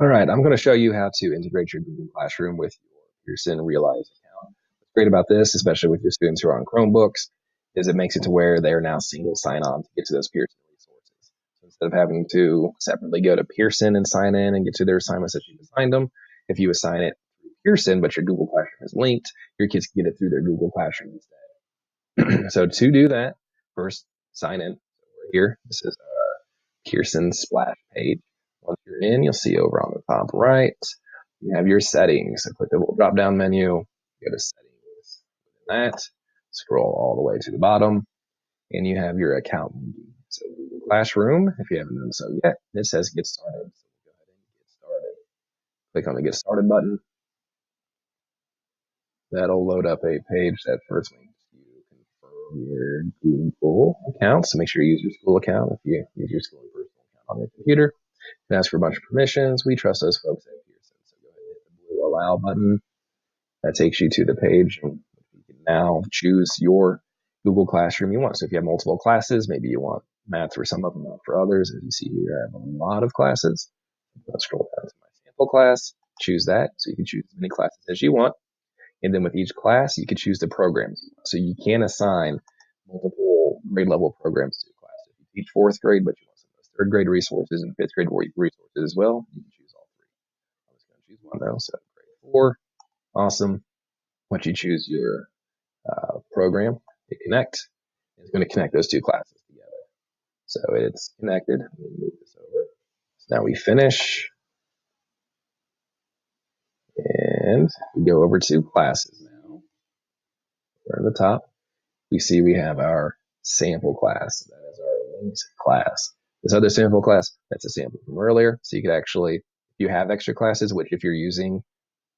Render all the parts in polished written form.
All right, I'm going to show you how to integrate your Google Classroom with your Pearson Realize account. What's great about this, especially with your students who are on Chromebooks, is it makes it to where they are now single sign-on to get to those Pearson resources. So instead of having to separately go to Pearson and sign in and get to their assignments that you've assigned them, if you assign it through Pearson, but your Google Classroom is linked, your kids can get it through their Google Classroom instead. So to do that, first sign in. So we're here. This is our Pearson splash page. Once you're in, you'll see over on the top right, you have your settings. So click the little drop down menu, go to settings. Within that, scroll all the way to the bottom, and you have your account. So Google Classroom, if you haven't done so yet, it says get started. So go ahead and get started. Click on the get started button. That'll load up a page that first links you confirm your Google account. So make sure you use your school account if you use your school and personal account on your computer. And ask for a bunch of permissions. We trust those folks at Pearson. So go ahead and hit the blue allow button. That takes you to the page. And you can now choose your Google Classroom you want. So if you have multiple classes, maybe you want math for some of them, not for others. As you see here, I have a lot of classes. Let's scroll down to my sample class. Choose that. So you can choose as many classes as you want. And then with each class, you can choose the programs you want. So you can assign multiple grade level programs to a class. If you teach fourth grade, but you want some of those third grade resources and fifth grade resources as well, you can choose all three. I'm just going to choose one though. So grade 4, awesome. Once you choose your program, hit connect. It's going to connect those two classes together. So it's connected. Let me move this over. So now we finish. And we go over to classes now. We're at the top. We see we have our sample class. That is our linked class. This other sample class, that's a sample from earlier. So you could actually, if you have extra classes, which if you're using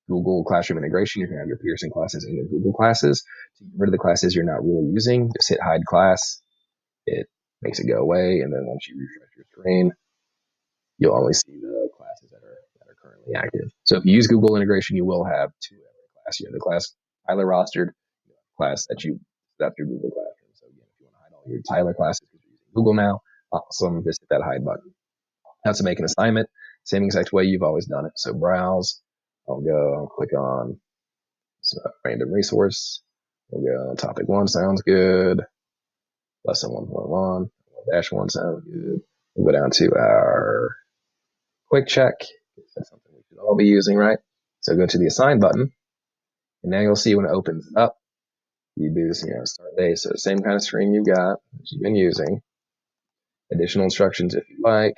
Google Classroom integration, you can have your Pearson classes in your Google classes. To get rid of the classes you're not really using, just hit hide class. It makes it go away. And then once you refresh your screen, you'll only see the classes that are currently active. So if you use Google integration, you will have two every class. You have the class Tyler rostered, class that's your Google Classroom. So again, if you want to hide all your Tyler classes because you're using Google now, awesome, just hit that hide button. Now to make an assignment, same exact way you've always done it. So browse, I'll click on random resource. We'll go topic 1, sounds good. Lesson 1.1, -1 sounds good. We'll go down to our quick check. That's something we should all be using, right? So go to the assign button, and now you'll see when it opens up, you do start day. So same kind of screen you got that you've been using. Additional instructions if you like.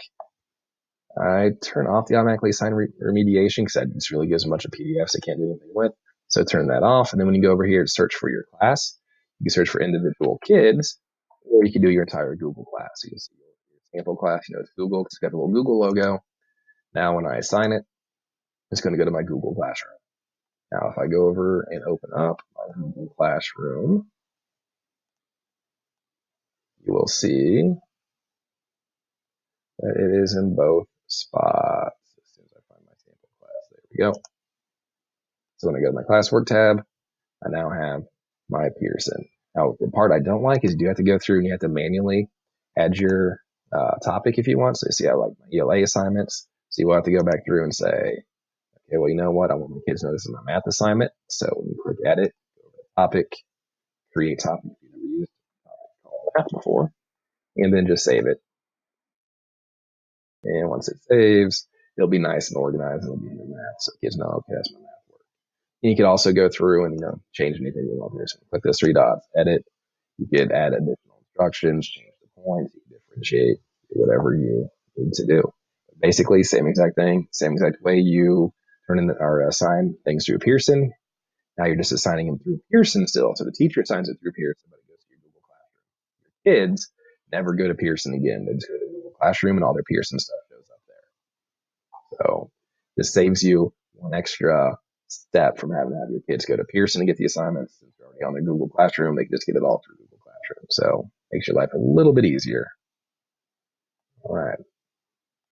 I turn off the automatically assign remediation because that just really gives a bunch of PDFs I can't do anything with. So turn that off. And then when you go over here to search for your class, you can search for individual kids, or you can do your entire Google class. You can see your sample class, it's Google, it's got the little Google logo. Now when I assign it, it's going to go to my Google Classroom. Now if I go over and open up my Google Classroom, you will see that it is in both spots. As soon as I find my sample class, there we go. So when I go to my classwork tab, I now have my Pearson. Now, the part I don't like is you do have to go through and you have to manually add your topic if you want. So you see I like my ELA assignments. So you will have to go back through and say, okay, well, you know what? I want my kids to know this is my math assignment. So when you click edit, go to topic, create topic if you've never used a topic called math before, and then just save it. And once it saves, it'll be nice and organized. It'll be in your math, so kids know, okay, that's my math work. And you can also go through and change anything you want here. So click those 3 dots, edit. You could add additional instructions, change the points, you can differentiate, do whatever you need to do. But basically, same exact thing, same exact way you turn in or assign things through Pearson. Now you're just assigning them through Pearson still. So the teacher assigns it through Pearson, but it goes to your Google Classroom. Your kids never go to Pearson again. They just go to Google Classroom and all their Pearson stuff shows up there. So this saves you one extra step from having to have your kids go to Pearson and get the assignments. Since they're already on their Google Classroom, they can just get it all through Google Classroom. So makes your life a little bit easier. All right.